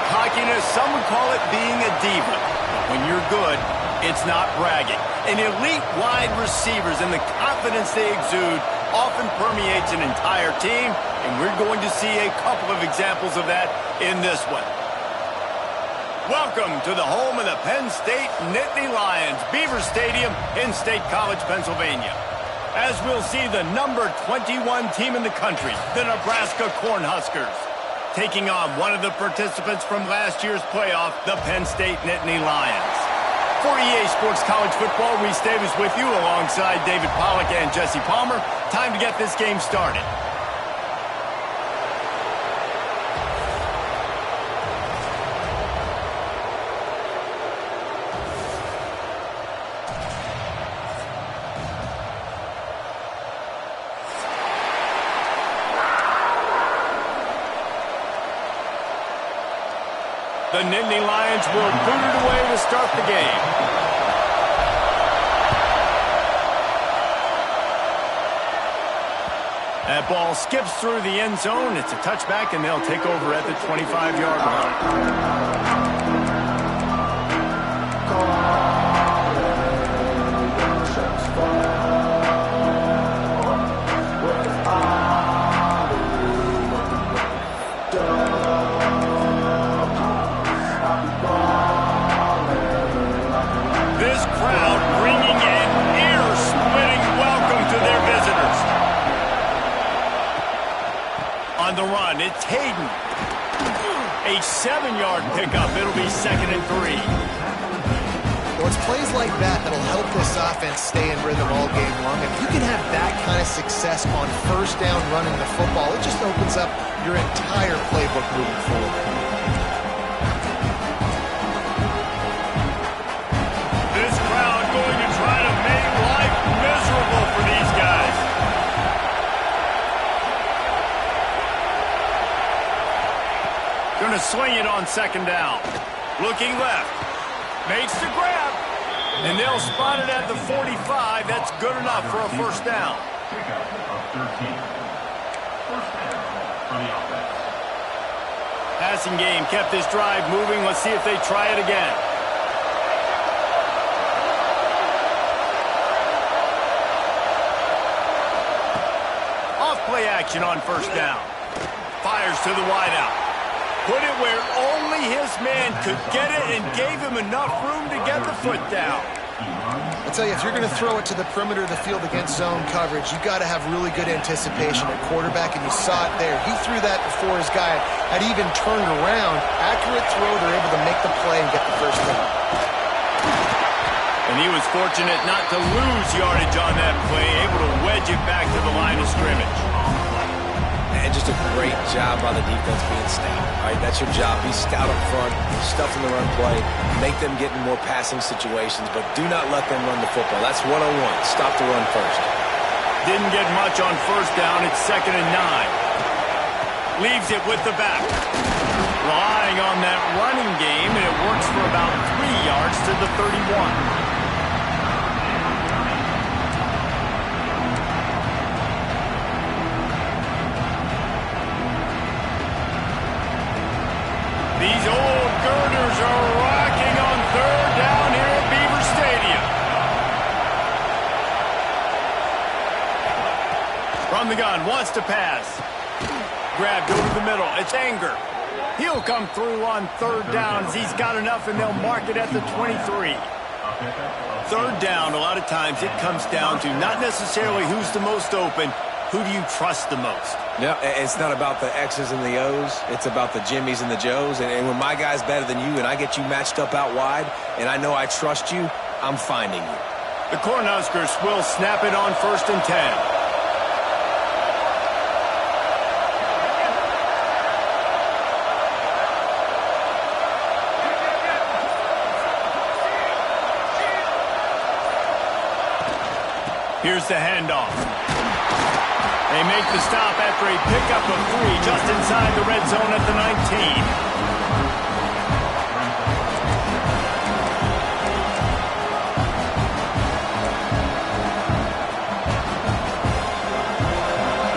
cockiness, some would call it being a diva. But when you're good, it's not bragging. And elite wide receivers and the confidence they exude often permeates an entire team, and we're going to see a couple of examples of that in this one. Welcome to the home of the Penn State Nittany Lions, Beaver Stadium in State College, Pennsylvania. As we'll see the number 21 team in the country, the Nebraska Cornhuskers, taking on one of the participants from last year's playoff, the Penn State Nittany Lions. For EA Sports College Football, Reese Davis with you alongside David Pollack and Jesse Palmer. Time to get this game started. The Nittany Lions will boot it away to start the game. That ball skips through the end zone. It's a touchback, and they'll take over at the 25-yard line. On the run, it's Hayden. A 7-yard pickup. It'll be 2nd and 3. Well, it's plays like that that'll help this offense stay in rhythm all game long. If you can have that kind of success on first down running the football, it just opens up your entire playbook moving forward. This crowd going to try to make life miserable for these guys. Going to swing it on 2nd down. Looking left. Makes the grab. And they'll spot it at the 45. That's good enough for a first down. Passing game kept this drive moving. Let's see if they try it again. Off play action on first down. Fires to the wideout. Put it where only his man could get it and gave him enough room to get the foot down. I tell you, if you're going to throw it to the perimeter of the field against zone coverage, you got to have really good anticipation at quarterback, and you saw it there. He threw that before his guy had even turned around. Accurate throw, they're able to make the play and get the first down. And he was fortunate not to lose yardage on that play, able to wedge it back to the line of scrimmage. And just a great job by the defense being stout. All right, that's your job. Be stout up front, stuff in the run play, make them get in more passing situations, but do not let them run the football. That's 101. Stop the run first. Didn't get much on first down. It's 2nd and 9. Leaves it with the back. Relying on that running game, and it works for about 3 yards to the 31. These old girders are rocking on 3rd down here at Beaver Stadium. From the gun, wants to pass. Grabbed over the middle. It's Anger. He'll come through on 3rd downs. He's got enough, and they'll mark it at the 23. 3rd down, a lot of times it comes down to not necessarily who's the most open, who do you trust the most? No, it's not about the X's and the O's. It's about the Jimmies and the Joes. And when my guy's better than you and I get you matched up out wide and I know I trust you, I'm finding you. The Cornhuskers will snap it on 1st and 10. Here's the handoff. They make the stop after a pickup of 3 just inside the red zone at the 19.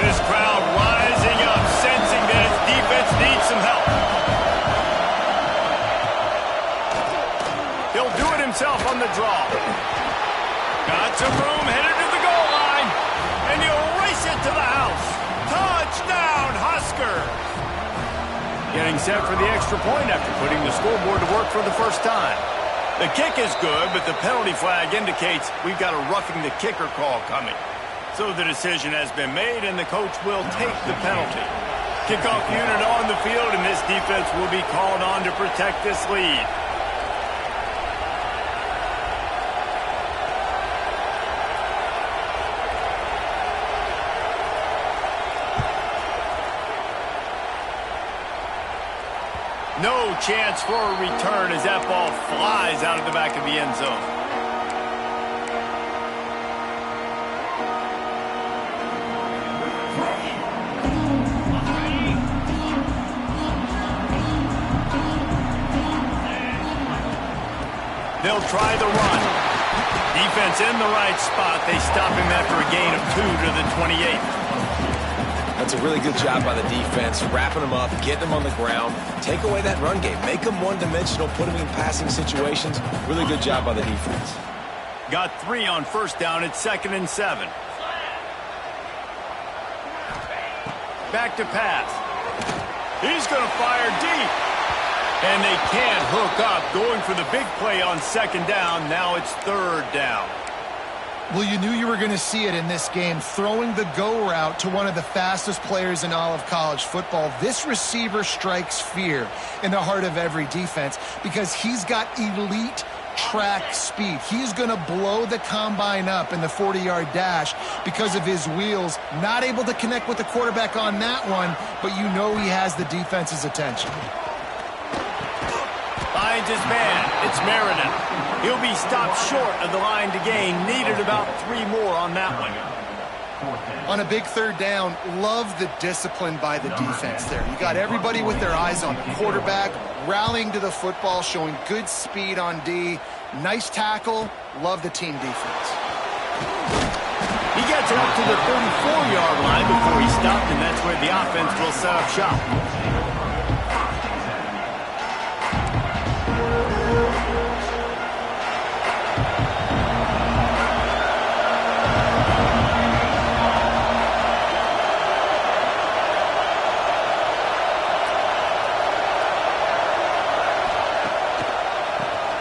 This crowd rising up, sensing that its defense needs some help. himself on the draw. Got some room, headed to the goal line. And he'll race it to the house. Touchdown, Huskers! Getting set for the extra point after putting the scoreboard to work for the first time. The kick is good, but the penalty flag indicates we've got a roughing the kicker call coming. So the decision has been made, and the coach will take the penalty. Kickoff unit on the field, and this defense will be called on to protect this lead. No chance for a return as that ball flies out of the back of the end zone. They'll try the run. Defense in the right spot. They stop him after a gain of 2 to the 28. That's a really good job by the defense, wrapping them up, getting them on the ground. Take away that run game. Make them one-dimensional, put them in passing situations. Really good job by the defense. Got 3 on first down. It's 2nd and 7. Back to pass. He's going to fire deep. And they can't hook up. Going for the big play on 2nd down. Now it's 3rd down. Well, you knew you were going to see it in this game, throwing the go route to one of the fastest players in all of college football. This receiver strikes fear in the heart of every defense because he's got elite track speed. He's going to blow the combine up in the 40-yard dash because of his wheels. Not able to connect with the quarterback on that one, but you know he has the defense's attention. Finds his man. It's Meredith. He'll be stopped short of the line to gain. Needed about 3 more on that one. On a big 3rd down, love the discipline by the defense there. You got everybody with their eyes on the quarterback, rallying to the football, showing good speed on D. Nice tackle. Love the team defense. He gets it up to the 34-yard line before he stopped, and that's where the offense will set up shop.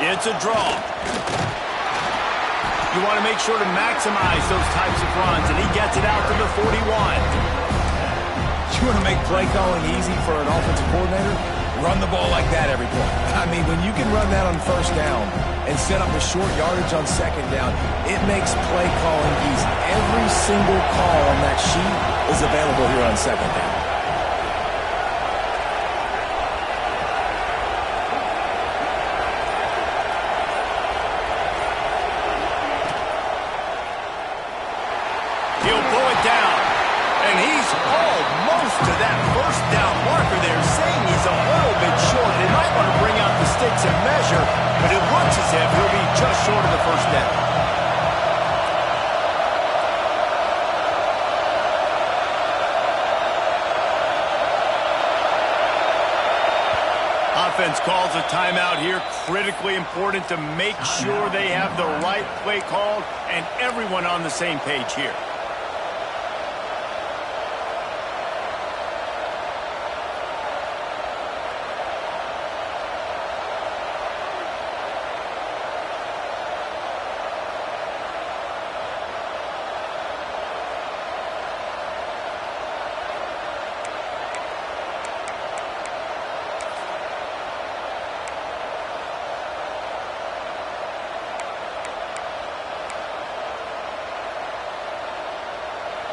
It's a draw. You want to make sure to maximize those types of runs, and he gets it out to the 41. You want to make play calling easy for an offensive coordinator? Run the ball like that every play. I mean, when you can run that on 1st down and set up a short yardage on 2nd down, it makes play calling easy. Every single call on that sheet is available here on 2nd down. He'll pull it down. And he's almost to that 1st down marker there, saying he's a little bit short. They might want to bring out the sticks and measure, but it looks as if he'll be just short of the 1st down. Offense calls a timeout here. Critically important to make sure they have the right play called and everyone on the same page here.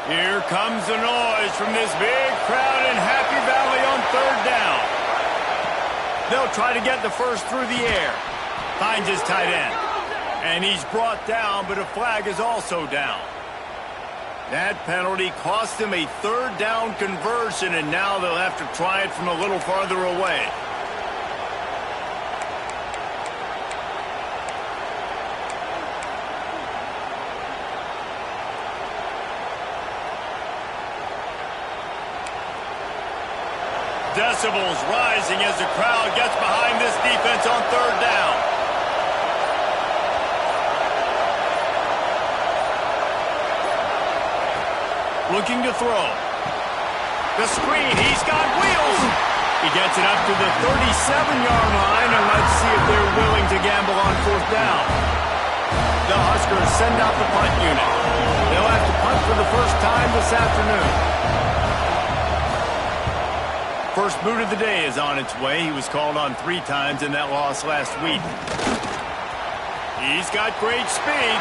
Here comes the noise from this big crowd in Happy Valley on 3rd down. They'll try to get the first through the air. Finds his tight end. And he's brought down, but a flag is also down. That penalty cost him a 3rd down conversion, and now they'll have to try it from a little farther away. Decibels rising as the crowd gets behind this defense on 3rd down. looking to throw. The screen, he's got wheels. He gets it up to the 37-yard line, and let's see if they're willing to gamble on fourth down. The Huskers send out the punt unit. They'll have to punt for the first time this afternoon. First boot of the day is on its way. He was called on 3 times in that loss last week. He's got great speed.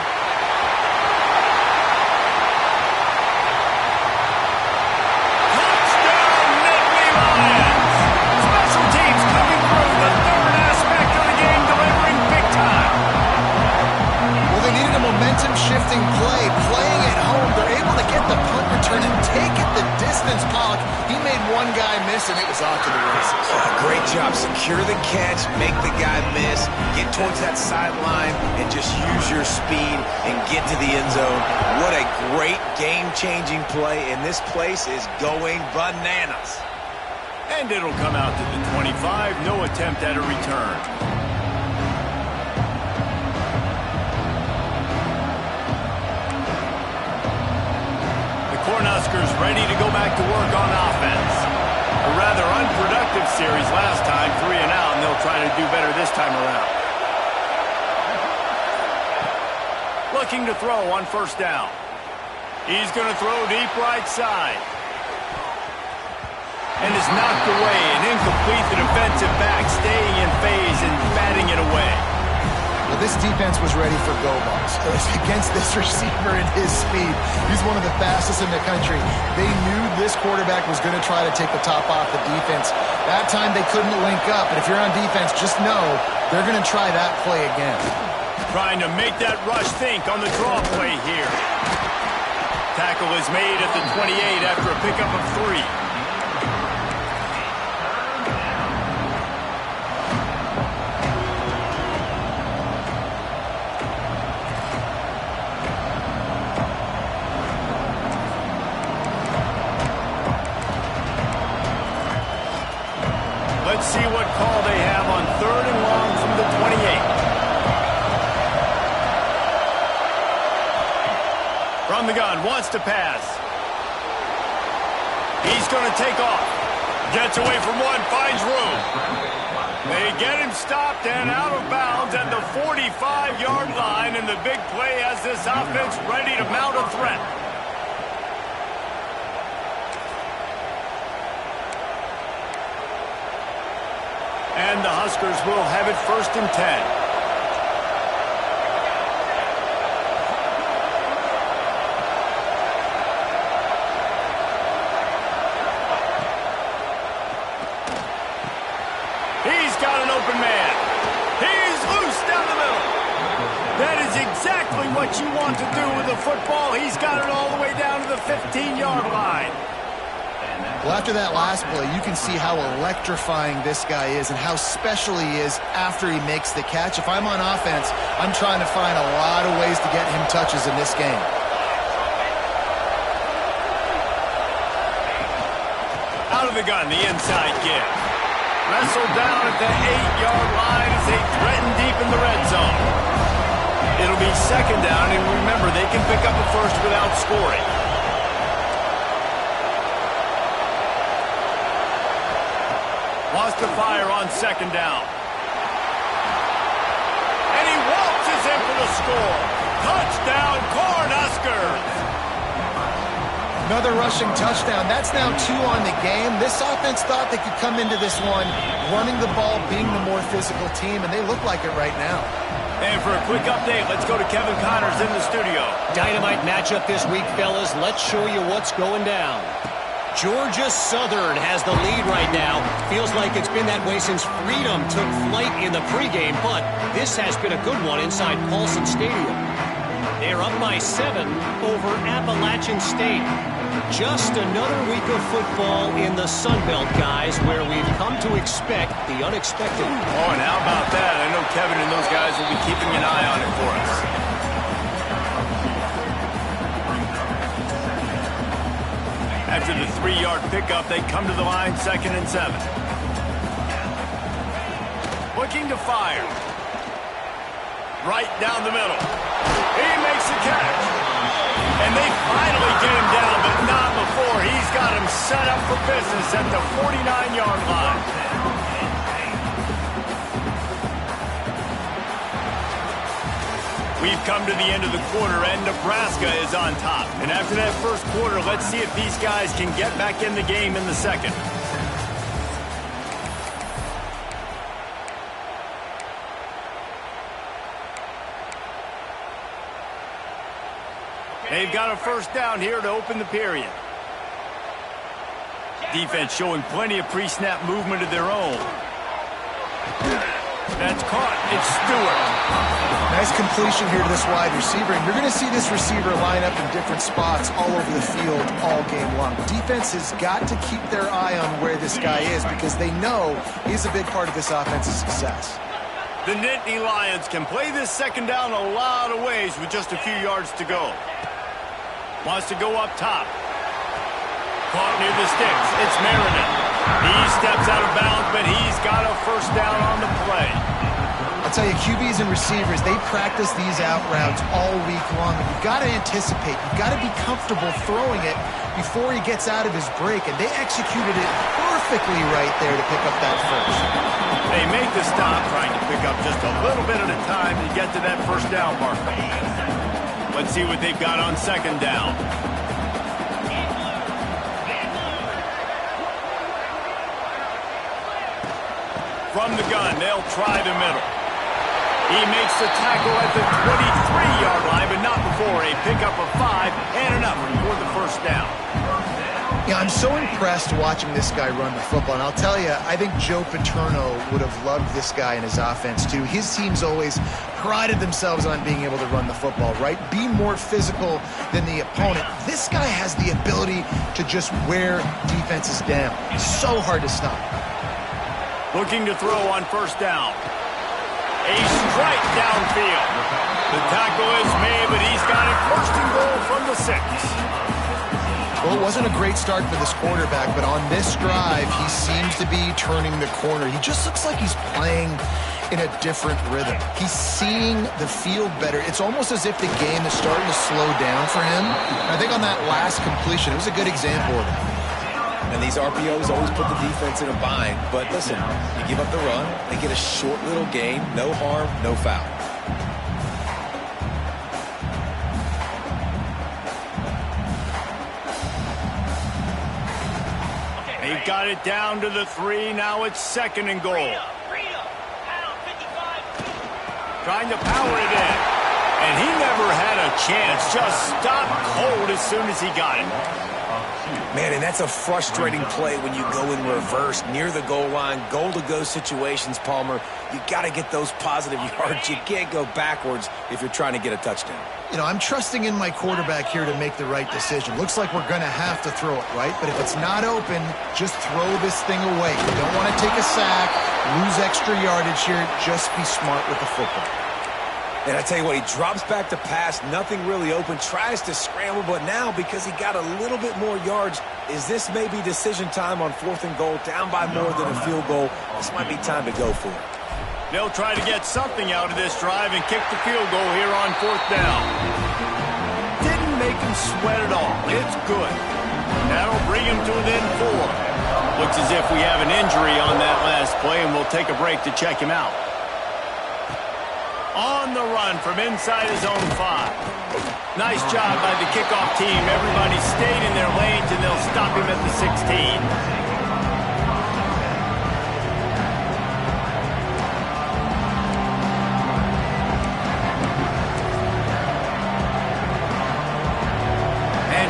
Touchdown, Nittany Lions! Special teams coming through, the third aspect of the game, delivering big time. Well, they needed a momentum-shifting play. Playing at home, they're able to get the punt return and take it the distance. Pollock, he made one guy miss, and it was off to the races. Great job. Secure the catch, make the guy miss, get towards that sideline, and just use your speed and get to the end zone. What a great game-changing play, and this place is going bananas. And it'll come out to the 25. No attempt at a return. Cornhuskers ready to go back to work on offense. A rather unproductive series last time, 3 and out, and they'll try to do better this time around. Looking to throw on first down. He's going to throw deep right side. And is knocked away and incomplete. The defensive back staying in phase and batting it away. Well, this defense was ready for go balls against this receiver and his speed. He's one of the fastest in the country. They knew this quarterback was going to try to take the top off the defense. That time they couldn't link up, but if you're on defense, just know they're going to try that play again. Trying to make that rush think on the draw play here. Tackle is made at the 28 after a pickup of 3. Let's see what call they have on 3rd and long from the 28. From the gun, wants to pass. He's going to take off. Gets away from one, finds room. They get him stopped and out of bounds at the 45-yard line, and the big play has this offense ready to mount a threat. And the Huskers will have it 1st and 10. He's got an open man. He's loose down the middle. That is exactly what you want to do with a football. He's got it all the way down to the 15-yard line. Well, after that last play, you can see how electrifying this guy is and how special he is after he makes the catch. If I'm on offense, I'm trying to find a lot of ways to get him touches in this game. Out of the gun, the inside give. Wrestled down at the 8-yard line as they threaten deep in the red zone. It'll be 2nd down, and remember, they can pick up a first without scoring. Wants to fire on 2nd down. And he waltzes in for the score. Touchdown, Cornhuskers! Another rushing touchdown. That's now 2 on the game. This offense thought they could come into this one running the ball, being the more physical team, and they look like it right now. And for a quick update, let's go to Kevin Connors in the studio. Dynamite matchup this week, fellas. Let's show you what's going down. Georgia Southern has the lead right now. Feels like it's been that way since Freedom took flight in the pregame, but this has been a good one inside Paulson Stadium. They're up by 7 over Appalachian State. Just another week of football in the Sun Belt, guys, where we've come to expect the unexpected. Oh, and how about that? I know Kevin and those guys will be keeping an eye on it for us. After the 3-yard pickup, they come to the line 2nd and 7. Looking to fire. Right down the middle. He makes the catch. And they finally get him down, but not before. He's got him set up for business at the 49-yard line. We've come to the end of the quarter, and Nebraska is on top. And after that first quarter, let's see if these guys can get back in the game in the second. They've got a first down here to open the period. Defense showing plenty of pre-snap movement of their own. That's caught. It's Stewart. Nice completion here to this wide receiver, and you're going to see this receiver line up in different spots all over the field all game long. Defense has got to keep their eye on where this guy is because they know he's a big part of this offense's success. The Nittany Lions can play this second down a lot of ways with just a few yards to go. Wants to go up top. Caught near the sticks. It's Meredith. He steps out of bounds, but he's got a first down on the play. I'll tell you, QBs and receivers, they practice these out routes all week long. You've got to anticipate. You've got to be comfortable throwing it before he gets out of his break, and they executed it perfectly right there to pick up that first. They make the stop, trying to pick up just a little bit at a time to get to that first down marker. Let's see what they've got on second down. From the gun, they'll try the middle. He makes the tackle at the 23-yard line, but not before a pickup of 5 and enough for the first down. Yeah, I'm so impressed watching this guy run the football, and I'll tell you, I think Joe Paterno would have loved this guy in his offense too. His teams always prided themselves on being able to run the football, right? Be more physical than the opponent. This guy has the ability to just wear defenses down. It's so hard to stop. Looking to throw on first down. A strike downfield. The tackle is made, but he's got it first and goal from the 6. Well, it wasn't a great start for this quarterback, but on this drive, he seems to be turning the corner. He just looks like he's playing in a different rhythm. He's seeing the field better. It's almost as if the game is starting to slow down for him. And I think on that last completion, it was a good example of that. And these RPOs always put the defense in a bind. But listen, you give up the run, they get a short little gain, no harm, no foul. They've got it down to the 3. Now it's second and goal. Trying to power it in. And he never had a chance. Just stopped cold as soon as he got it. Man, and that's a frustrating play when you go in reverse near the goal line, goal-to-go situations, Palmer. You got to get those positive yards. You can't go backwards if you're trying to get a touchdown. You know, I'm trusting in my quarterback here to make the right decision. Looks like we're going to have to throw it, right? But if it's not open, just throw this thing away. You don't want to take a sack, lose extra yardage here. Just be smart with the football. And I tell you what, he drops back to pass, nothing really open, tries to scramble, but now because he got a little bit more yards, is this maybe decision time on 4th and goal, down by more than a field goal? This might be time to go for it. They'll try to get something out of this drive and kick the field goal here on 4th down. Didn't make him sweat at all. It's good. That'll bring him to within 4. Looks as if we have an injury on that last play, and we'll take a break to check him out. On the run from inside his own 5. Nice job by the kickoff team. Everybody stayed in their lanes, and they'll stop him at the 16.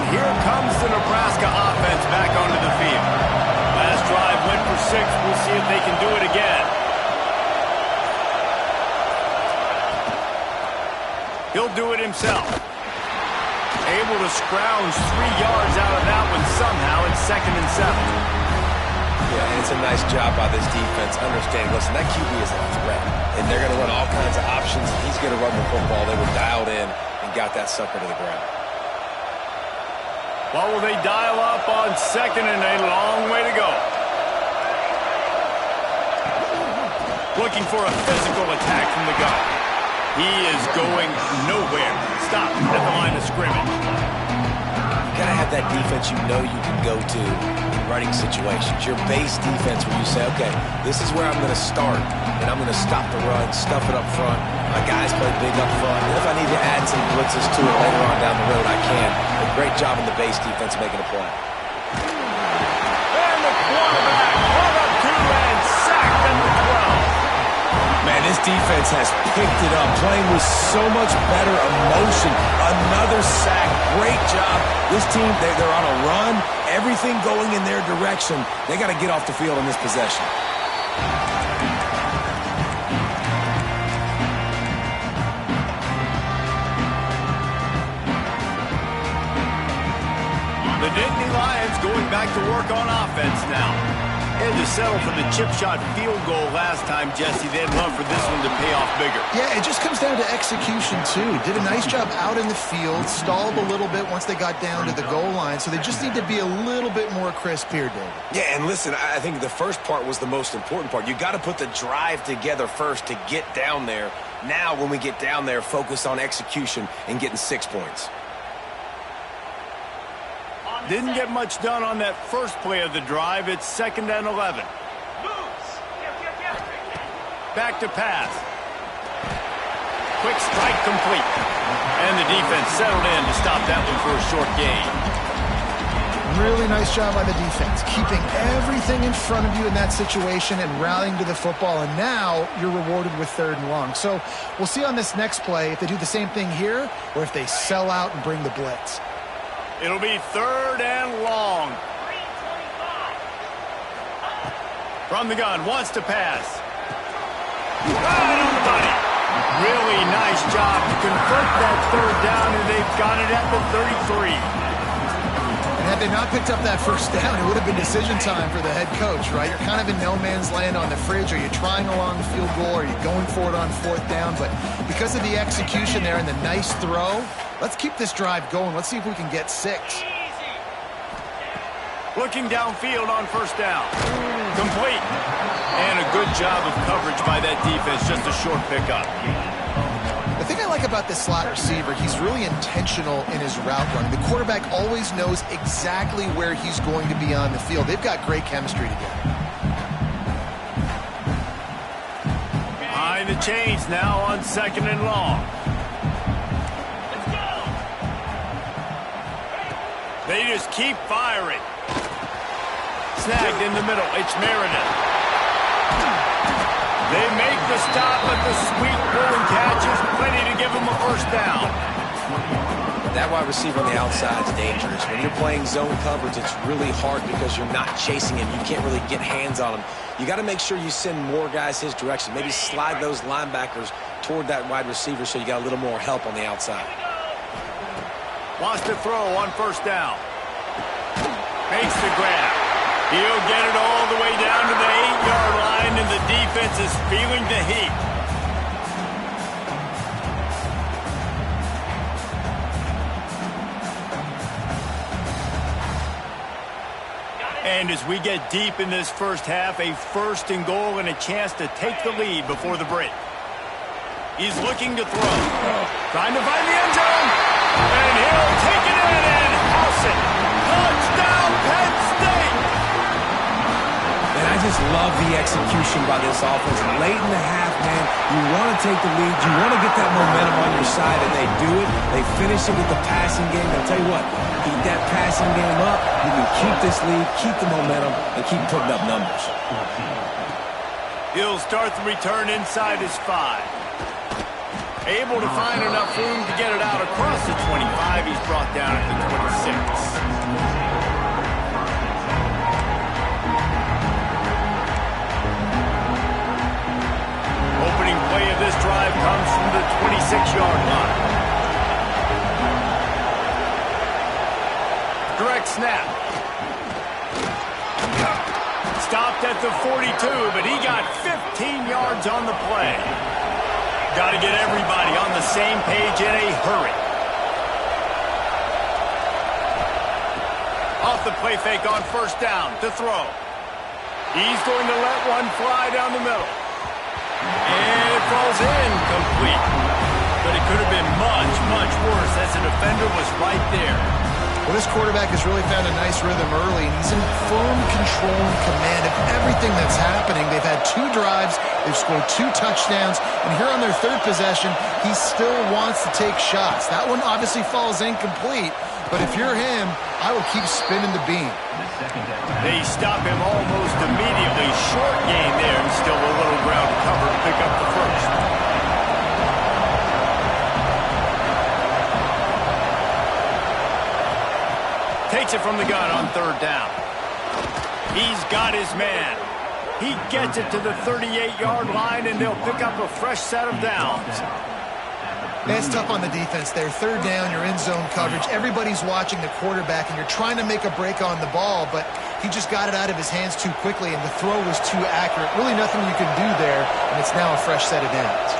Here comes the Nebraska offense back onto the field. Last drive went for 6. We'll see if they can do it again. He'll do it himself. Able to scrounge 3 yards out of that one somehow. It's 2nd and 7. Yeah, and it's a nice job by this defense understanding, listen, that QB is a threat, and they're going to run all kinds of options. He's going to run the football. They were dialed in and got that sucker to the ground. What will they dial up on 2nd and a long way to go? Looking for a physical attack from the gun. He is going nowhere. Stop at the line of scrimmage. got to have that defense you know you can go to in running situations. Your base defense where you say, okay, this is where I'm going to start, and I'm going to stop the run, stuff it up front. My guys play big up front. And if I need to add some blitzes to it later on down the road, I can. A great job in the base defense making a play. And the quarterback brought up two and sacked at the 12. Man, this defense has picked it up, playing with so much better emotion. Another sack. Great job. This team, they're on a run. Everything going in their direction. They got to get off the field on this possession. The Nittany Lions going back to work on offense now. Had to settle for the chip shot field goal last time, Jesse. They'd love for this one to pay off bigger. Yeah, it just comes down to execution, too. Did a nice job out in the field, stalled a little bit once they got down to the goal line, so they just need to be a little bit more crisp here, David. Yeah, and listen, I think the first part was the most important part. You got to put the drive together first to get down there. Now, when we get down there, focus on execution and getting 6 points. Didn't get much done on that first play of the drive. It's 2nd and 11. Back to pass. Quick strike complete. And the defense settled in to stop that one for a short gain. Really nice job by the defense, keeping everything in front of you in that situation and rallying to the football. And now you're rewarded with 3rd and long. So we'll see on this next play if they do the same thing here or if they sell out and bring the blitz. It'll be 3rd and long. From the gun, wants to pass. Right on the money. Really nice job to convert that 3rd down, and they've got it at the 33. And had they not picked up that 1st down, it would have been decision time for the head coach, right? You're kind of in no man's land on the fridge. Are you trying along the field goal? Are you going for it on 4th down? But because of the execution there and the nice throw, let's keep this drive going. Let's see if we can get 6. Looking downfield on 1st down. Complete. And a good job of coverage by that defense. Just a short pickup. The thing I like about this slot receiver, he's really intentional in his route running. The quarterback always knows exactly where he's going to be on the field. They've got great chemistry together. Behind the chains now on 2nd and long. They just keep firing. Snagged in the middle. It's Meredith. They make the stop, but the sweet pulling catch is plenty to give them a 1st down. That wide receiver on the outside is dangerous. When you're playing zone coverage, it's really hard because you're not chasing him. You can't really get hands on him. You got to make sure you send more guys his direction. Maybe slide those linebackers toward that wide receiver so you got a little more help on the outside. Wants to throw on 1st down. Makes the grab. He'll get it all the way down to the 8-yard line, and the defense is feeling the heat. And as we get deep in this first half, a 1st and goal and a chance to take the lead before the break. He's looking to throw. Trying to find the end zone. And he'll take it in and house it. Touchdown, Penn State! And I just love the execution by this offense. Late in the half, man, you want to take the lead. You want to get that momentum on your side, and they do it. They finish it with the passing game. I'll tell you what, keep that passing game up. You can keep this lead, keep the momentum, and keep putting up numbers. He'll start the return inside his 5. Able to find enough room to get it out across the 25. He's brought down at the 26. Opening play of this drive comes from the 26-yard line. Direct snap. Stopped at the 42, but he got 15 yards on the play. Got to get everybody on the same page in a hurry. Off the play fake on 1st down to throw. He's going to let one fly down the middle. And it falls incomplete. But it could have been much, much worse as the defender was right there. Well, this quarterback has really found a nice rhythm early, and he's in firm control and command of everything that's happening. They've had 2 drives, they've scored 2 touchdowns, and here on their 3rd possession, he still wants to take shots. That one obviously falls incomplete, but if you're him, I will keep spinning the beam. They stop him almost immediately. Short gain there, and still a little ground to cover to pick up the first. Takes it from the gun on 3rd down. He's got his man. He gets it to the 38-yard line, and they'll pick up a fresh set of downs. That's tough on the defense there. 3rd down, you're in zone coverage. Everybody's watching the quarterback, and you're trying to make a break on the ball, but he just got it out of his hands too quickly, and the throw was too accurate. Really nothing you can do there, and it's now a fresh set of downs.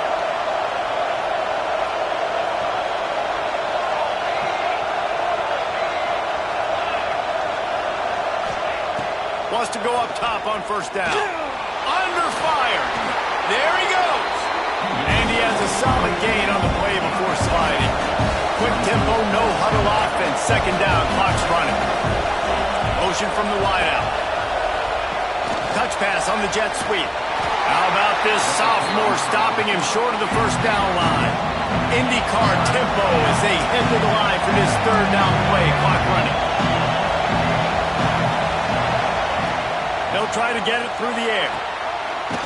Wants to go up top on 1st down. Under fire. There he goes. And he has a solid gain on the play before sliding. Quick tempo, no huddle offense. 2nd down, clock's running. Motion from the wideout. Touch pass on the jet sweep. How about this sophomore stopping him short of the 1st down line? IndyCar tempo as they head to the line for this 3rd down play. Clock running. They'll try to get it through the air.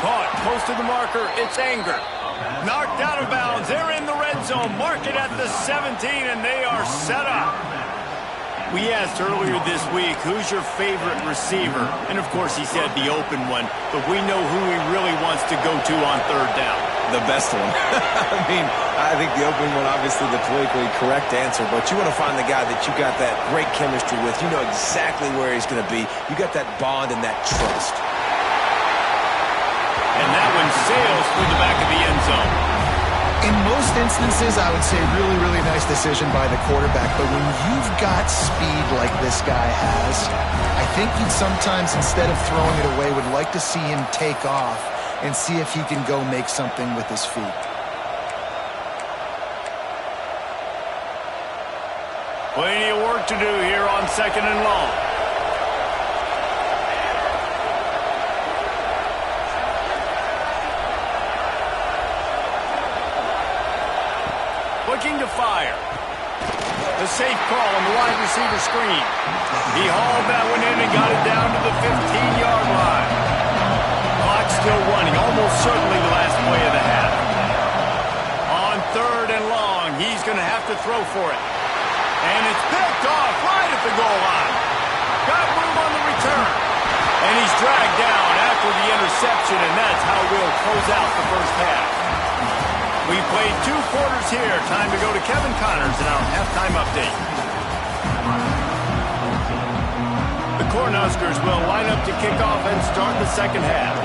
Caught, close to the marker, it's Anger. Knocked out of bounds, they're in the red zone. Mark it at the 17, and they are set up. We asked earlier this week, who's your favorite receiver? And of course he said the open one, but we know who he really wants to go to on 3rd down. The best one. I think the open one, obviously the politically correct answer, but you want to find the guy that you got that great chemistry with. You know exactly where he's going to be. You got that bond and that trust. And that one sails through the back of the end zone. In most instances, I would say really, really nice decision by the quarterback, but when you've got speed like this guy has, I think you'd sometimes, instead of throwing it away, would like to see him take off and see if he can go make something with his feet. Plenty of work to do here on 2nd and long. Looking to fire. The safe call on the wide receiver screen. He hauled that one in and got it down to the 15-yard line. Clock still running, almost certainly the last play of the half. On 3rd and long, he's going to have to throw for it. And it's picked off right at the goal line. Got room on the return. And he's dragged down after the interception, and that's how we'll close out the 1st half. We played 2 quarters here. Time to go to Kevin Connors in our halftime update. The Cornhuskers will line up to kick off and start the 2nd half.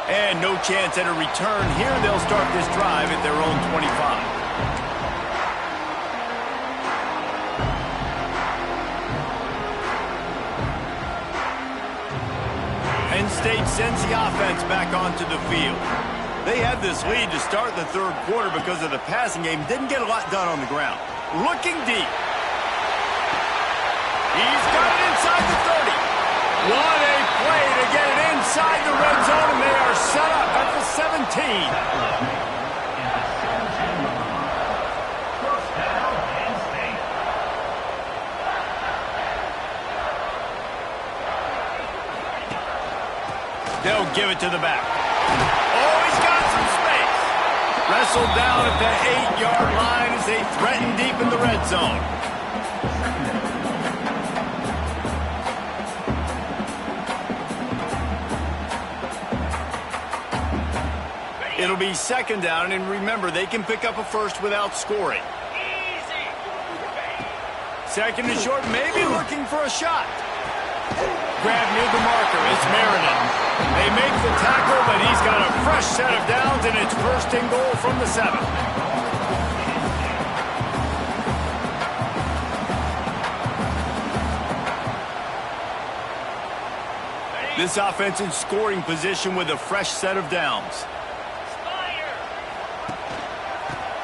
And no chance at a return here. They'll start this drive at their own 25. Penn State sends the offense back onto the field. They had this lead to start the 3rd quarter because of the passing game. Didn't get a lot done on the ground. Looking deep. He's got it inside the 30. What a play to get it inside the red zone, and they are set up at the 17. They'll give it to the back. Oh, he's got some space. Wrestled down at the 8-yard line as they threaten deep in the red zone. It'll be 2nd down, and remember, they can pick up a first without scoring. 2nd and short, maybe looking for a shot. Grab near the marker, it's Meriden. They make the tackle, but he's got a fresh set of downs, and it's 1st and goal from the 7. This offense in scoring position with a fresh set of downs.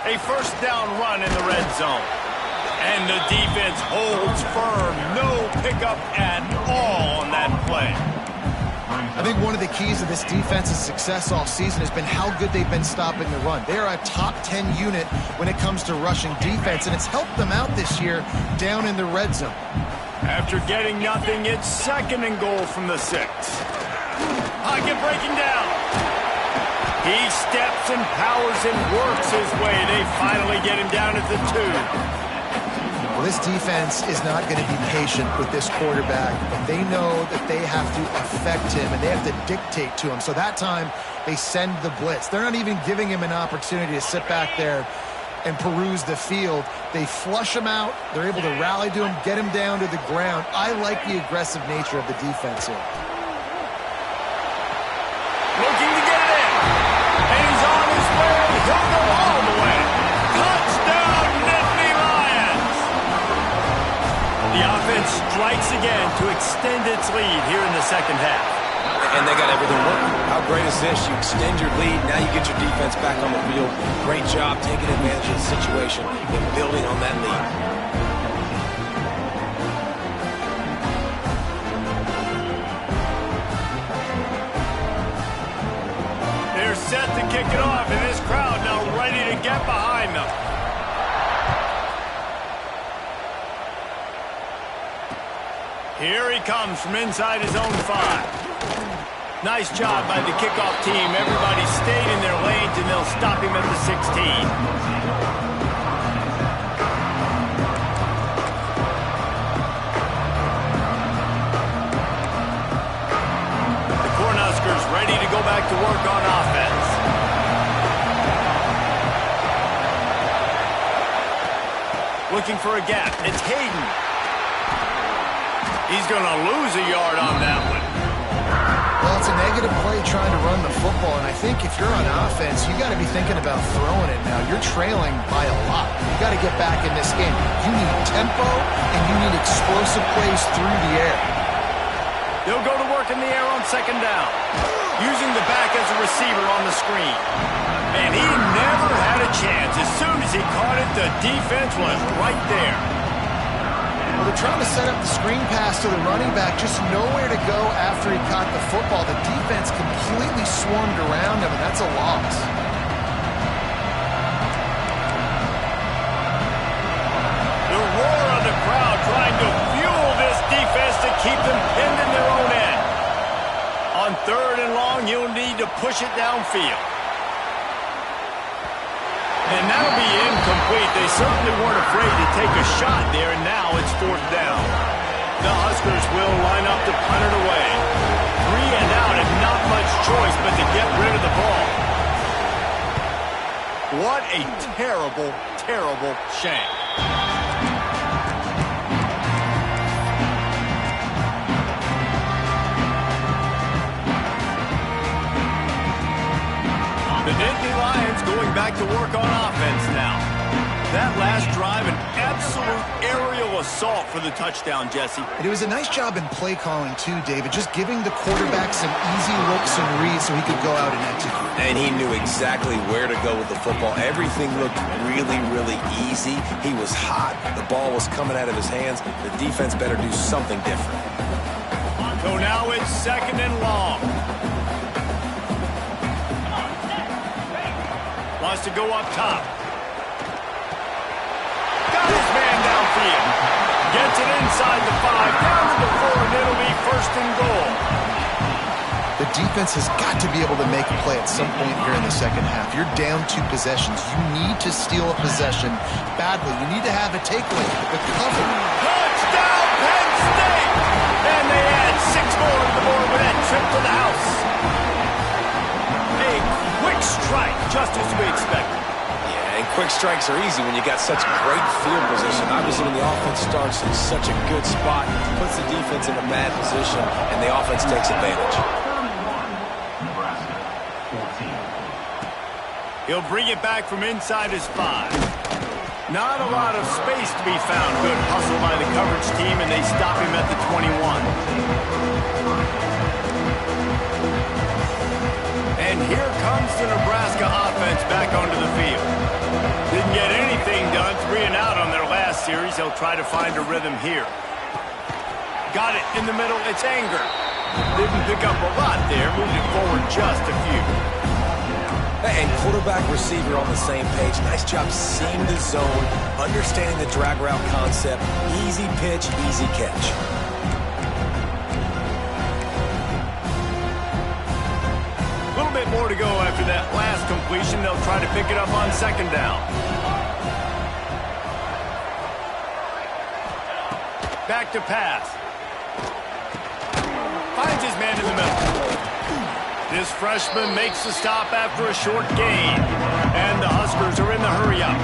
A first down run in the red zone. And the defense holds firm. No pickup at all on that play. I think one of the keys of this defense's success all season has been how good they've been stopping the run. They are a top 10 unit when it comes to rushing defense, and it's helped them out this year down in the red zone. After getting nothing, it's 2nd and goal from the 6. Pocket breaking down. He steps and powers and works his way. They finally get him down at the 2. Well, this defense is not going to be patient with this quarterback. They know that they have to affect him, and they have to dictate to him. So that time, they send the blitz. They're not even giving him an opportunity to sit back there and peruse the field. They flush him out. They're able to rally to him, get him down to the ground. I like the aggressive nature of the defense here. Looking to get it in. And he's on his way. He'll go all the way. Touchdown, Nittany Lions. The offense strikes again to extend its lead here in the second half. And they got everything working. How great is this? You extend your lead. Now you get your defense back on the field. Great job taking advantage of the situation and building on that lead. They're set to kick it off, and this crowd now ready to get behind them. Here he comes from inside his own 5. Nice job by the kickoff team. Everybody stayed in their lanes, and they'll stop him at the 16. The Cornhuskers ready to go back to work on offense. Looking for a gap. It's Hayden. He's going to lose a yard on that one. Well, it's a negative play trying to run the football, and I think if you're on offense, you got to be thinking about throwing it now. You're trailing by a lot. You got to get back in this game. You need tempo, and you need explosive plays through the air. They'll go to work in the air on 2nd down, using the back as a receiver on the screen. And he never had a chance. As soon as he caught it, the defense was right there. Well, they're trying to set up the screen pass to the running back, just nowhere to go after he caught the football. The defense completely swarmed around him, and that's a loss. The roar of the crowd trying to fuel this defense to keep them pinned in their own end. On 3rd and long, you'll need to push it downfield. And that'll be incomplete. They certainly weren't afraid to take a shot there, and now it's 4th down. The Huskers will line up to punt it away. 3 and out, and not much choice but to get rid of the ball. What a terrible, terrible shame. The Nittany Lions going back to work on offense now. That last drive, an absolute aerial assault for the touchdown, Jesse. And it was a nice job in play calling, too, David, just giving the quarterback some easy looks and reads so he could go out and execute. And he knew exactly where to go with the football. Everything looked really, really easy. He was hot. The ball was coming out of his hands. The defense better do something different. So now it's 2nd and long. Wants to go up top. Got his man downfield. Gets it inside the 5, down to the 4, and it'll be 1st and goal. The defense has got to be able to make a play at some point here in the second half. You're down 2 possessions. You need to steal a possession badly. You need to have a takeaway. The cover. Touchdown, Penn State! And they add 6 more to the board with that trip to the house. A quick strike, just as we expected. Yeah, and quick strikes are easy when you got such great field position. Obviously, when the offense starts in such a good spot, puts the defense in a mad position, and the offense takes advantage. He'll bring it back from inside his 5. Not a lot of space to be found. Good hustle by the coverage team, and they stop him at the 21. And here comes the Nebraska offense back onto the field. The they'll try to find a rhythm here. Got it in the middle. It's Anger. Didn't pick up a lot there. Moved it forward just a few. And quarterback, receiver on the same page. Nice job seeing the zone, understanding the drag route concept. Easy pitch, easy catch. A little bit more to go after that last completion. They'll try to pick it up on second down. Back to pass. Finds his man in the middle. This freshman makes the stop after a short gain. And the Huskers are in the hurry-up.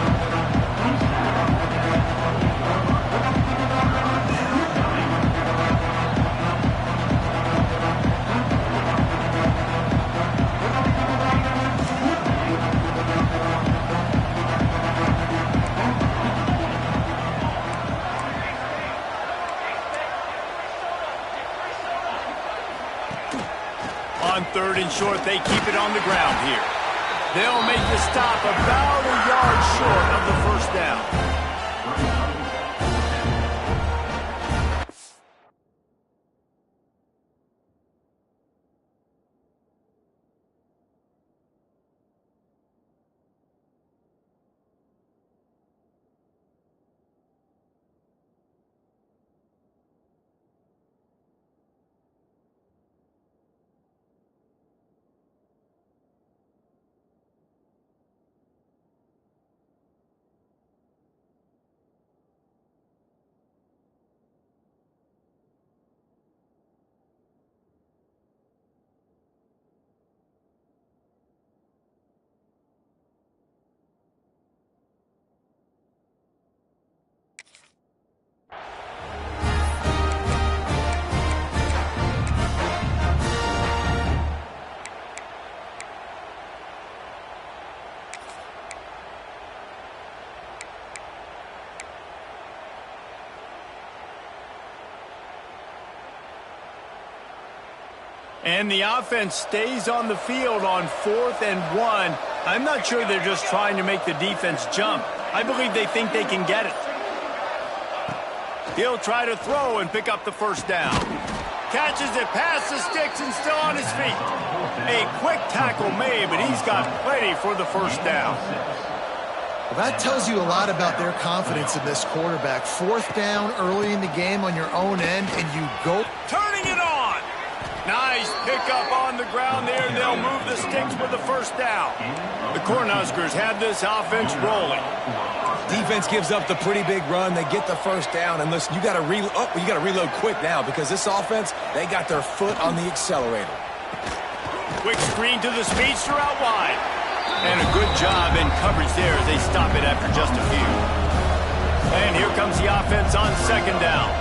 On third and short, they keep it on the ground here. They'll make the stop about a yard short of the first down. And the offense stays on the field on 4th and 1. I'm not sure they're just trying to make the defense jump. I believe they think they can get it. He'll try to throw and pick up the first down. Catches it past the sticks and still on his feet. A quick tackle made, but he's got plenty for the first down. Well, that tells you a lot about their confidence in this quarterback. 4th down early in the game on your own end, and you go. Turning it on. Nice pickup on the ground there, and they'll move the sticks with the first down. The Cornhuskers have this offense rolling. Defense gives up the pretty big run. They get the first down, and listen, you got to reload quick now because this offense, they got their foot on the accelerator. Quick screen to the speedster out wide. And a good job in coverage there as they stop it after just a few. And here comes the offense on second down.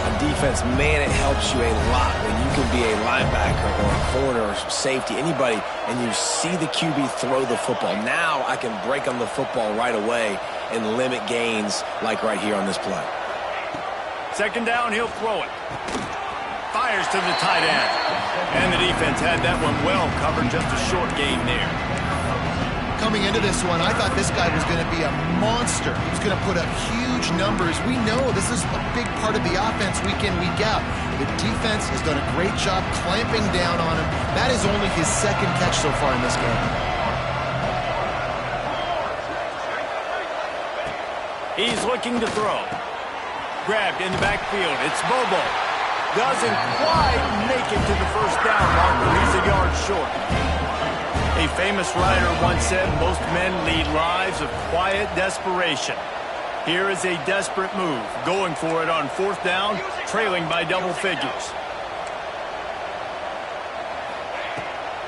On defense, man, it helps you a lot when you can be a linebacker or a corner or safety, anybody, and you see the QB throw the football. Now I can break on the football right away and limit gains like right here on this play. Second down, he'll throw it. Fires to the tight end. And the defense had that one well covered, just a short gain there. Coming into this one, I thought this guy was going to be a monster. He was going to put up huge numbers. We know this is a big part of the offense week in, week out. The defense has done a great job clamping down on him. That is only his second catch so far in this game. He's looking to throw. Grabbed in the backfield. It's Bobo. Doesn't quite make it to the first down marker. He's a yard short. A famous writer once said, most men lead lives of quiet desperation. Here is a desperate move, going for it on 4th down, trailing by double figures.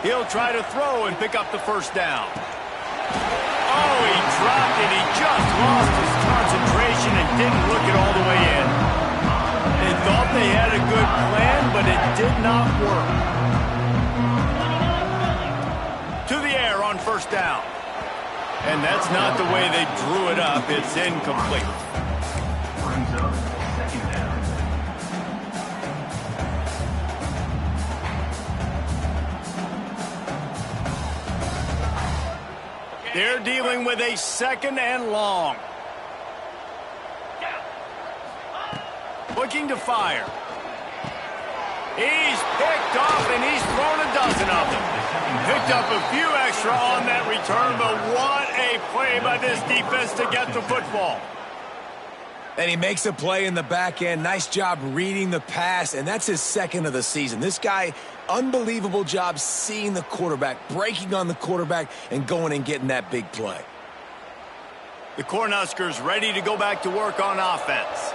He'll try to throw and pick up the first down. Oh, he dropped it. He just lost his concentration and didn't look it all the way in. They thought they had a good plan, but it did not work. To the air on first down. And that's not the way they drew it up. It's incomplete. They're dealing with a 2nd and long. looking to fire. He's picked off, and he's thrown a dozen of them. Picked up a few extra on that return, but what a play by this defense to get the football. And he makes a play in the back end. Nice job reading the pass, and that's his second of the season. This guy, unbelievable job seeing the quarterback, breaking on the quarterback, and going and getting that big play. The Cornhuskers ready to go back to work on offense.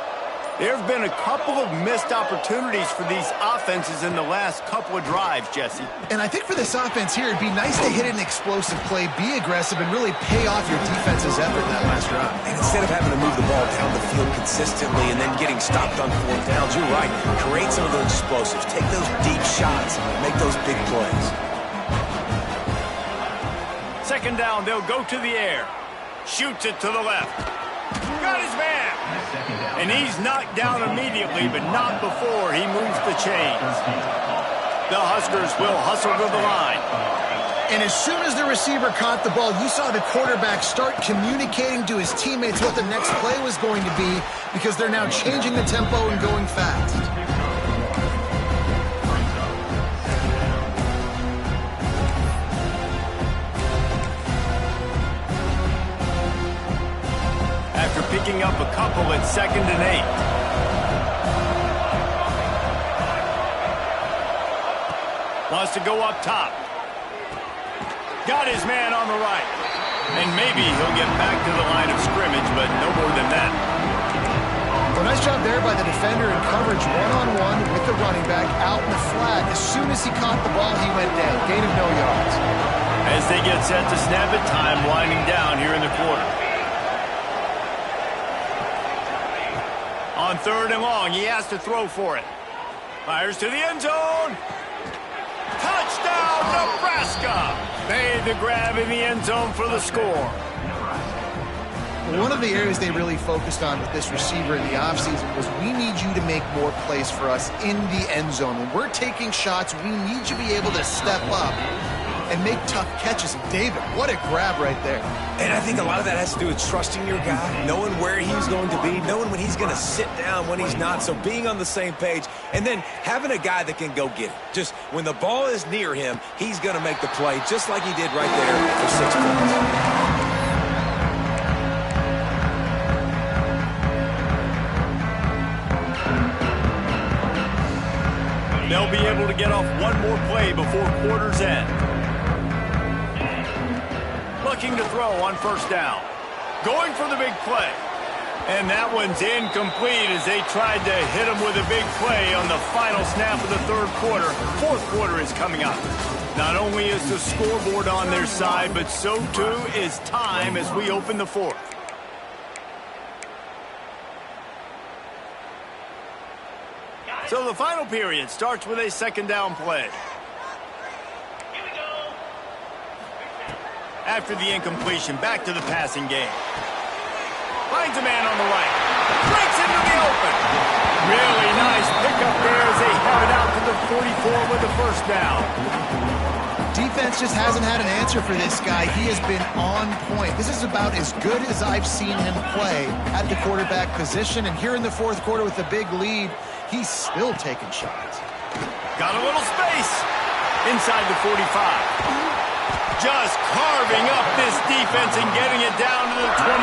There have been a couple of missed opportunities for these offenses in the last couple of drives, Jesse. And I think for this offense here, it'd be nice to hit an explosive play, be aggressive, and really pay off your defense's effort that last drive. And instead of having to move the ball down the field consistently and then getting stopped on fourth downs, you're right. Create some of those explosives. Take those deep shots. Make those big plays. Second down, they'll go to the air. Shoots it to the left. Got his man. And he's knocked down immediately, but not before he moves the chains. The Huskers will hustle to the line. And as soon as the receiver caught the ball, you saw the quarterback start communicating to his teammates what the next play was going to be, because they're now changing the tempo and going fast. After picking up a couple at 2nd and 8. Wants to go up top. Got his man on the right. And maybe he'll get back to the line of scrimmage, but no more than that. Well, nice job there by the defender in coverage one-on-one with the running back out in the flat. As soon as he caught the ball, he went down. Gain of no yards. As they get set to snap it, time winding down here in the quarter. On 3rd and long, he has to throw for it. Fires to the end zone. Touchdown, Nebraska! Made the grab in the end zone for the score. One of the areas they really focused on with this receiver in the offseason was, we need you to make more plays for us in the end zone. When we're taking shots, we need you to be able to step up and make tough catches. And David, what a grab right there. And I think a lot of that has to do with trusting your guy, knowing where he's going to be, knowing when he's going to sit down, when he's not. So being on the same page, and then having a guy that can go get it. Just when the ball is near him, he's going to make the play, just like he did right there for 6 points. They'll be able to get off one more play before quarter's end. Looking to throw on 1st down. Going for the big play. And that one's incomplete as they tried to hit him with a big play on the final snap of the 3rd quarter. 4th quarter is coming up. Not only is the scoreboard on their side, but so too is time as we open the 4th. So the final period starts with a 2nd down play. After the incompletion, back to the passing game. Finds a man on the right. Breaks into the open. Really nice pickup there as they have it out to the 44 with the 1st down. Defense just hasn't had an answer for this guy. He has been on point. This is about as good as I've seen him play at the quarterback position. And here in the 4th quarter with a big lead, he's still taking shots. Got a little space inside the 45. Just carving up this defense and getting it down to the 24.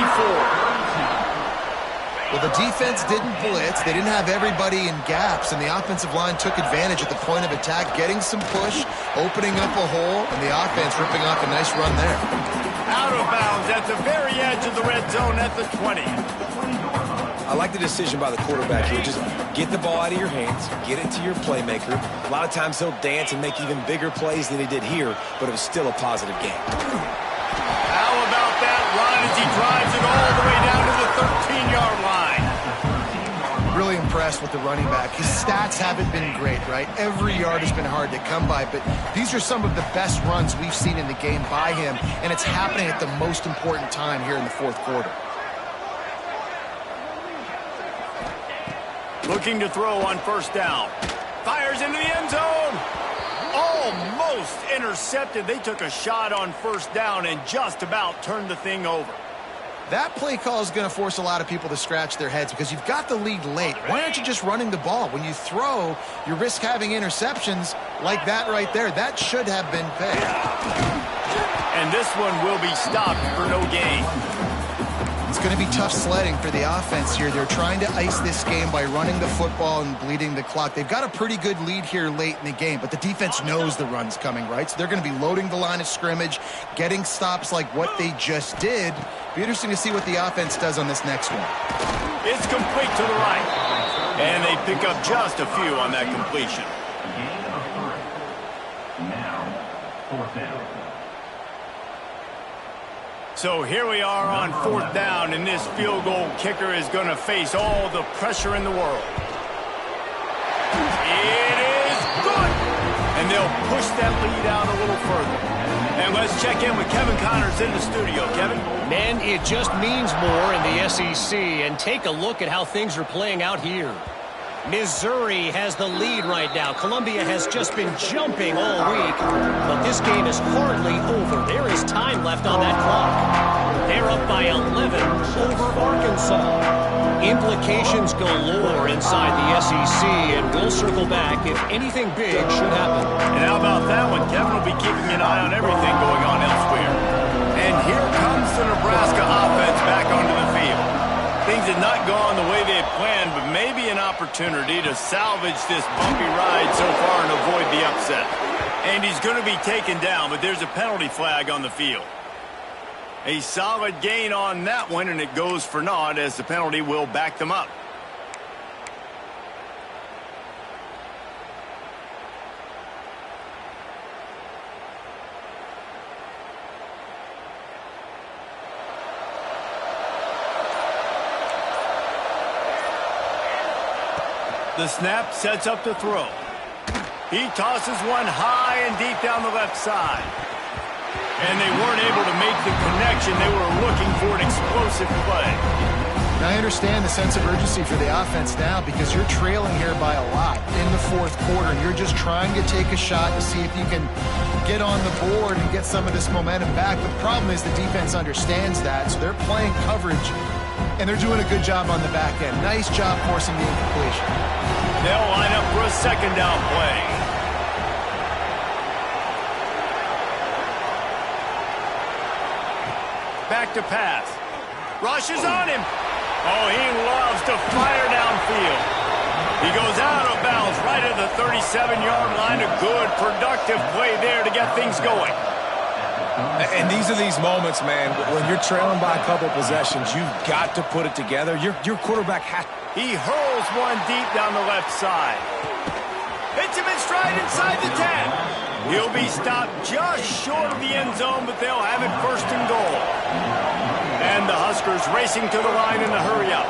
Well, the defense didn't blitz. They didn't have everybody in gaps, and the offensive line took advantage at the point of attack, getting some push, opening up a hole, and the offense ripping off a nice run there. Out of bounds at the very edge of the red zone at the 20. I like the decision by the quarterback here. Just get the ball out of your hands, get it to your playmaker. A lot of times he'll dance and make even bigger plays than he did here, but it was still a positive game. How about that run as he drives it all the way down to the 13-yard line? Really impressed with the running back. His stats haven't been great, right? Every yard has been hard to come by, but these are some of the best runs we've seen in the game by him, and it's happening at the most important time here in the 4th quarter. Looking to throw on 1st down. Fires into the end zone. Almost intercepted. They took a shot on 1st down and just about turned the thing over. That play call is going to force a lot of people to scratch their heads because you've got the lead late. Why aren't you just running the ball? When you throw, you risk having interceptions like that right there. That should have been picked. And this one will be stopped for no gain. It's going to be tough sledding for the offense here. They're trying to ice this game by running the football and bleeding the clock. They've got a pretty good lead here late in the game, but the defense knows the run's coming, right? So they're going to be loading the line of scrimmage, getting stops like what they just did. Be interesting to see what the offense does on this next one. It's complete to the right. And they pick up just a few on that completion. Now, 4th down. So here we are on 4th down, and this field goal kicker is going to face all the pressure in the world. It is good! And they'll push that lead out a little further. And let's check in with Kevin Connors in the studio. Kevin? Man, it just means more in the SEC, and take a look at how things are playing out here. Missouri has the lead right now. Columbia has just been jumping all week, but this game is hardly over. There is time left on that clock. They're up by 11 over Arkansas. Implications galore inside the SEC, and we'll circle back if anything big should happen. And how about that one? Kevin will be keeping an eye on everything going on elsewhere. And here comes the Nebraska offense back onto the field. Things had not gone the way they had planned, but maybe an opportunity to salvage this bumpy ride so far and avoid the upset. And he's going to be taken down, but there's a penalty flag on the field. A solid gain on that one, and it goes for naught as the penalty will back them up. The snap sets up the throw. He tosses one high and deep down the left side. And they weren't able to make the connection. They were looking for an explosive play. Now, I understand the sense of urgency for the offense now because you're trailing here by a lot in the 4th quarter. And you're just trying to take a shot to see if you can get on the board and get some of this momentum back. The problem is the defense understands that, so they're playing coverage. And they're doing a good job on the back end. Nice job forcing the incompletion. They'll line up for a 2nd down play. Back to pass. Rushes on him. Oh, he loves to fire downfield. He goes out of bounds right at the 37-yard line. A good, productive play there to get things going. And these are these moments, man, when you're trailing by a couple possessions, you've got to put it together. Your quarterback has. He hurls one deep down the left side. Hits him in stride inside the 10. He'll be stopped just short of the end zone, but they'll have it 1st and goal. And the Huskers racing to the line in the hurry up.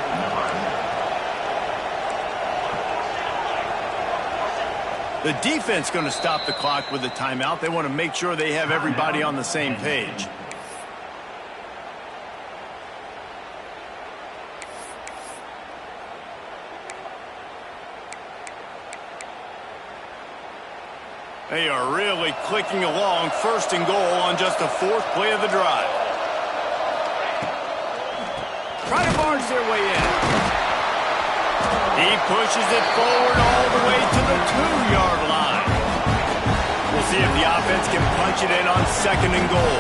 The defense going to stop the clock with a timeout. They want to make sure they have everybody on the same page. They are really clicking along. 1st and goal on just the 4th play of the drive. Try to barge their way in. He pushes it forward all the way to the 2-yard line. We'll see if the offense can punch it in on 2nd and goal.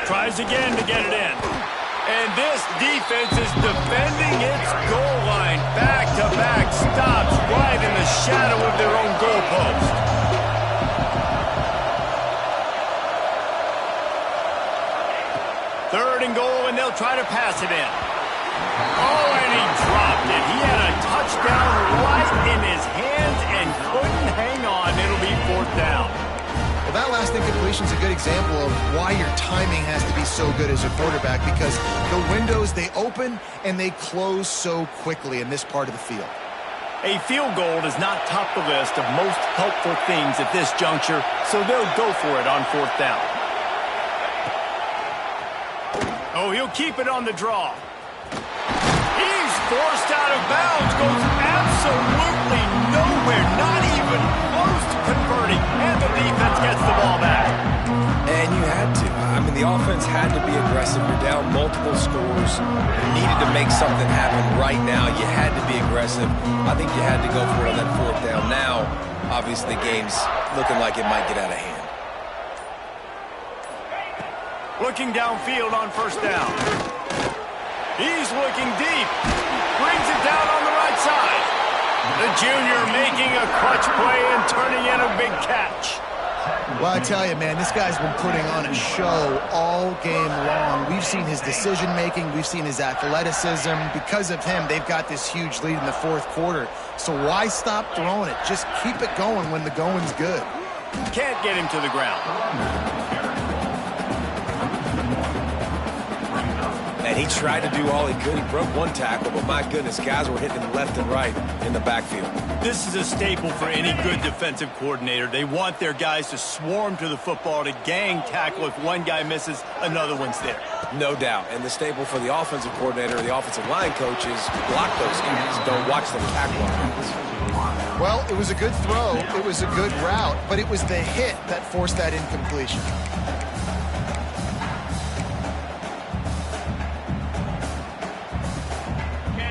Tries again to get it in. And this defense is defending its goal line. Back-to-back stops right in the shadow of their own goalpost. Third and goal, and they'll try to pass it in. Oh, and he dropped it. He had a touchdown right in his hands and couldn't hang on. It'll be 4th down. Well, that last incompletion is a good example of why your timing has to be so good as a quarterback because the windows, they open and they close so quickly in this part of the field. A field goal does not top the list of most helpful things at this juncture, so they'll go for it on 4th down. Oh, he'll keep it on the draw. He's forced out of bounds, goes absolutely nowhere, not even close the defense gets the ball back. And you had to. I mean, the offense had to be aggressive. You're down multiple scores. You needed to make something happen right now. You had to be aggressive. I think you had to go for it on that fourth down. Now, obviously, the game's looking like it might get out of hand. Looking downfield on first down. He's looking deep. Brings it down on the right side. The junior making a clutch play and turning in a big catch. Well, I tell you, man, this guy's been putting on a show all game long. We've seen his decision-making. We've seen his athleticism. Because of him, they've got this huge lead in the fourth quarter. So why stop throwing it? Just keep it going when the going's good. Can't get him to the ground. And he tried to do all he could. He broke one tackle, but my goodness, guys were hitting him left and right in the backfield. This is a staple for any good defensive coordinator. They want their guys to swarm to the football, to gang tackle. If one guy misses, another one's there. No doubt. And the staple for the offensive coordinator, the offensive line coaches, block those guys. Don't watch them tackle them. Well, it was a good throw. It was a good route, but it was the hit that forced that incompletion.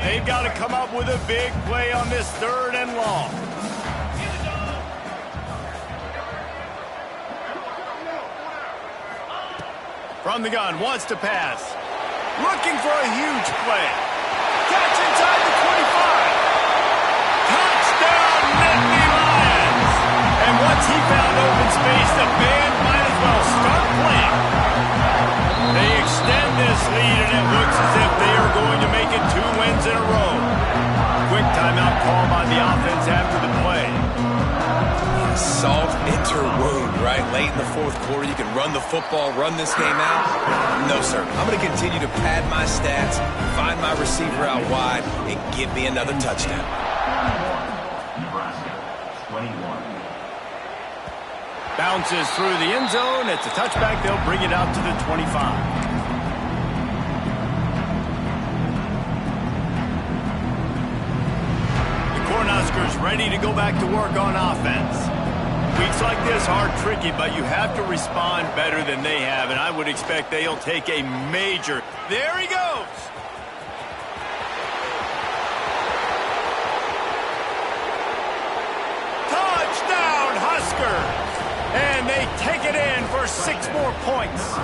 They've got to come up with a big play on this third and long. From the gun, wants to pass. Looking for a huge play. Catch inside the 25. Touchdown, Nittany Lions! And once he found open space, the band might as well start playing. They extend this lead, and it looks as if they are going to make it 2 wins in a row. Quick timeout call by the offense after the play. Salt enter wound, right? Late in the fourth quarter, you can run the football, run this game out. No, sir. I'm going to continue to pad my stats, find my receiver out wide, and give me another touchdown. Nebraska, 21. Bounces through the end zone. It's a touchback. They'll bring it out to the 25. Cornhuskers ready to go back to work on offense. Weeks like this are tricky, but you have to respond better than they have, and I would expect they'll take a major... There he goes! Touchdown, Huskers! And they take it in for 6 more points.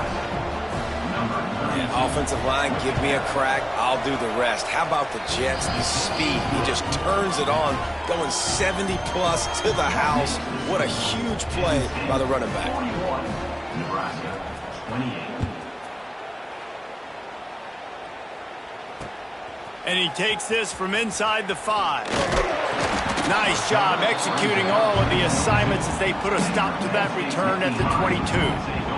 Yeah, offensive line, give me a crack. I'll do the rest. How about the Jets? The speed. He just turns it on, going 70-plus to the house. What a huge play by the running back. 41, Nebraska, 28. And he takes this from inside the 5. Nice job executing all of the assignments as they put a stop to that return at the 22.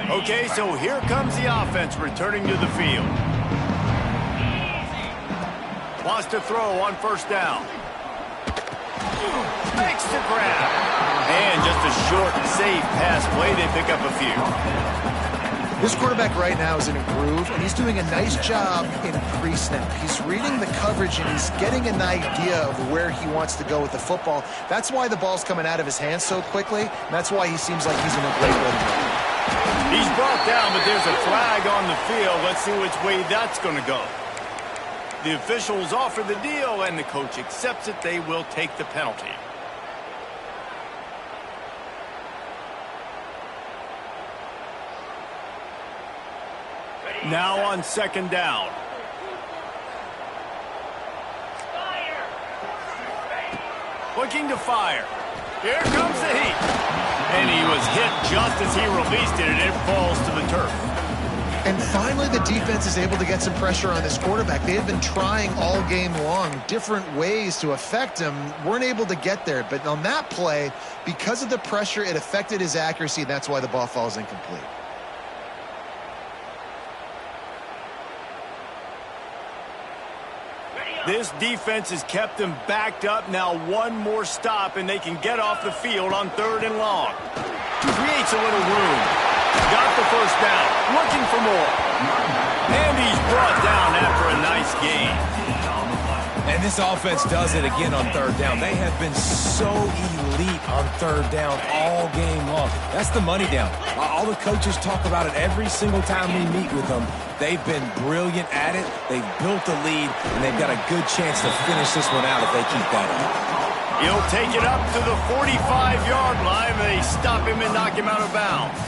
Okay, so here comes the offense returning to the field. Wants to throw on first down. Makes the grab. And just a short, safe pass play. They pick up a few. This quarterback right now is in a groove, and he's doing a nice job in pre-snap. He's reading the coverage, and he's getting an idea of where he wants to go with the football. That's why the ball's coming out of his hands so quickly, and that's why he seems like he's in a great rhythm. He's brought down, but there's a flag on the field. Let's see which way that's going to go. The officials offer the deal, and the coach accepts it. They will take the penalty. Now on second down. Looking to fire. Here comes the heat. And he was hit just as he released it, and it falls to the turf. And finally, the defense is able to get some pressure on this quarterback. They have been trying all game long different ways to affect him. Weren't able to get there. But on that play, because of the pressure, it affected his accuracy. That's why the ball falls incomplete. This defense has kept them backed up. Now one more stop, and they can get off the field on third and long. Creates a little room. Got the first down. Looking for more. And he's brought down after a nice gain. And this offense does it again on third down. They have been so elite on third down all game long. That's the money down. All the coaches talk about it every single time we meet with them. They've been brilliant at it. They've built the lead, and they've got a good chance to finish this one out if they keep that up. He'll take it up to the 45-yard line. They stop him and knock him out of bounds.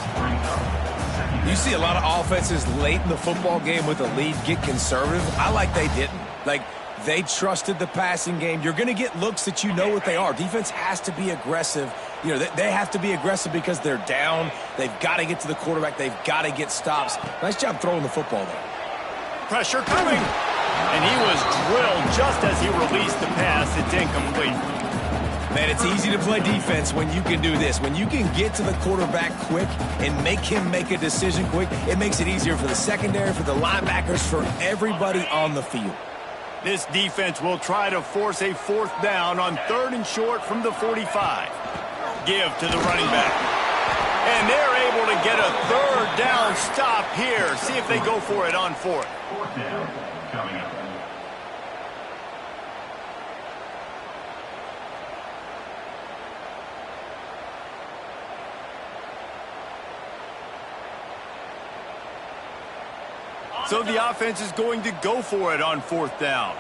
You see a lot of offenses late in the football game with a lead get conservative. I like they didn't. Like, they trusted the passing game. You're going to get looks that you know what they are. Defense has to be aggressive. You know, they have to be aggressive because they're down. They've got to get to the quarterback. They've got to get stops. Nice job throwing the football there. Pressure coming. And he was drilled just as he released the pass. It's incomplete. Man, it's easy to play defense when you can do this. When you can get to the quarterback quick and make him make a decision quick, it makes it easier for the secondary, for the linebackers, for everybody on the field. This defense will try to force a fourth down on 3rd and short from the 45. Give to the running back. And they're able to get a 3rd down stop here. See if they go for it on 4th. 4th down coming up. So the offense is going to go for it on 4th down.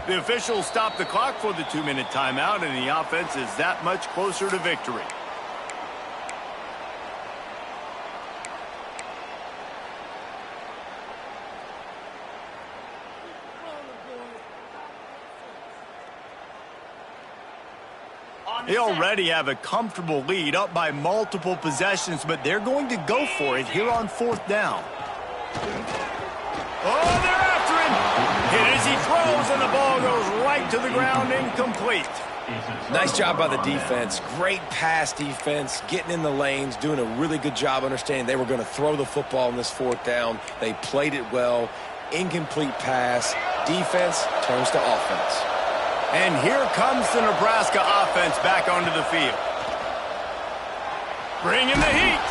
The officials stop the clock for the 2-minute timeout, and the offense is that much closer to victory. They already have a comfortable lead up by multiple possessions, but they're going to go for it here on 4th down. Oh, they're after him. Hit as he throws, and the ball goes right to the ground, incomplete. Nice job by the defense. Great pass defense, getting in the lanes, doing a really good job understanding they were going to throw the football on this 4th down. They played it well. Incomplete pass. Defense turns to offense. And here comes the Nebraska offense back onto the field. Bringing the heat.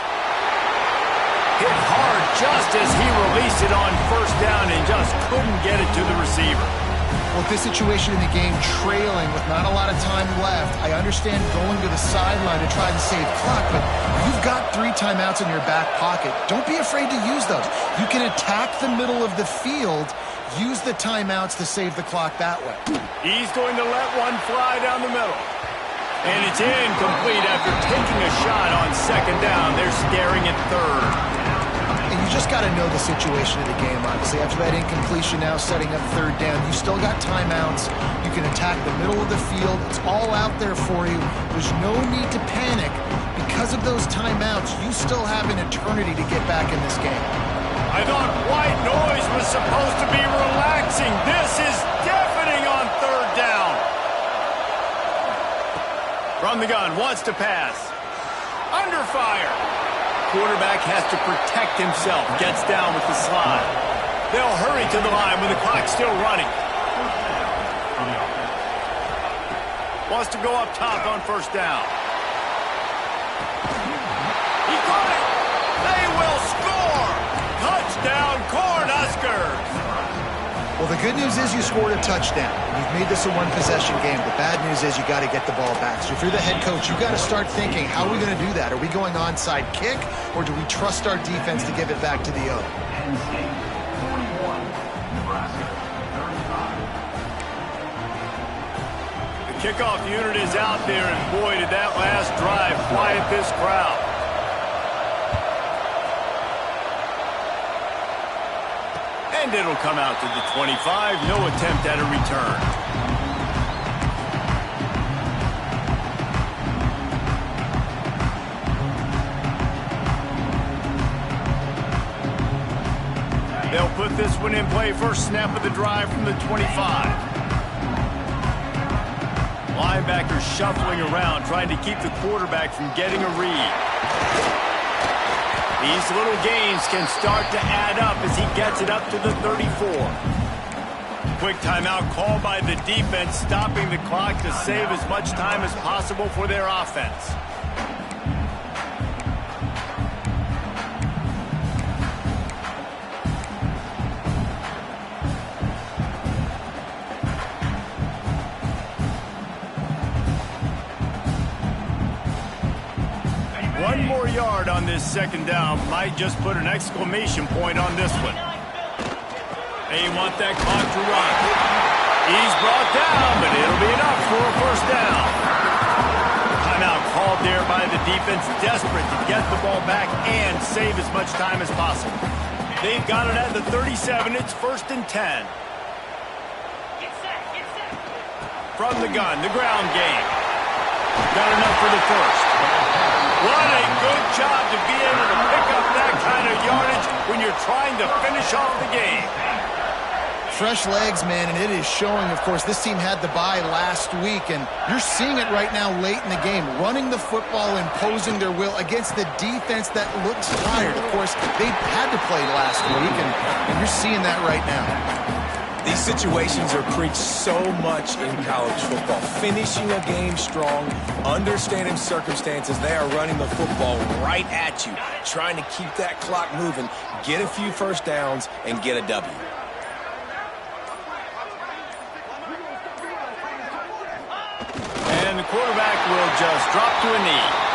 Hit hard just as he released it on 1st down and just couldn't get it to the receiver. Well, this situation in the game, trailing with not a lot of time left, I understand going to the sideline to try to save clock, but you've got 3 timeouts in your back pocket. Don't be afraid to use those. You can attack the middle of the field, use the timeouts to save the clock that way. He's going to let one fly down the middle. And it's incomplete after taking a shot on 2nd down. They're staring at 3rd. And you just got to know the situation of the game, honestly. After that incompletion now setting up 3rd down, you still got timeouts. You can attack the middle of the field. It's all out there for you. There's no need to panic. Because of those timeouts, you still have an eternity to get back in this game. I thought white noise was supposed to be relaxing. This is deafening on 3rd down. From the gun, wants to pass. Under fire. Quarterback has to protect himself. Gets down with the slide. They'll hurry to the line with the clock still running. Wants to go up top on 1st down. He caught it. They will score. Touchdown, Cornhuskers. Well, the good news is you scored a touchdown. You've made this a one-possession game. The bad news is you got to get the ball back. So if you're the head coach, you got to start thinking, how are we going to do that? Are we going onside kick, or do we trust our defense to give it back to the O? Penn State 41, Nebraska 35. The kickoff unit is out there, and boy, did that last drive quiet this crowd. And it'll come out to the 25. No attempt at a return. They'll put this one in play. First snap of the drive from the 25. Linebackers shuffling around, trying to keep the quarterback from getting a read. These little gains can start to add up as he gets it up to the 34. Quick timeout called by the defense, stopping the clock to save as much time as possible for their offense. this second down might just put an exclamation point on this one. They want that clock to run. He's brought down, but it'll be enough for a first down. Timeout called there by the defense, desperate to get the ball back and save as much time as possible. They've got it at the 37. It's 1st and 10. From the gun, the ground game. Got enough for the first. What a good job to be able to pick up that kind of yardage when you're trying to finish off the game. Fresh legs, man, and it is showing. Of course, this team had the bye last week, and you're seeing it right now late in the game. Running the football, imposing their will against the defense that looks tired. Of course, they had to play last week, and you're seeing that right now. These situations are preached so much in college football. Finishing a game strong, understanding circumstances. They are running the football right at you, trying to keep that clock moving, get a few first downs, and get a W. And the quarterback will just drop to a knee.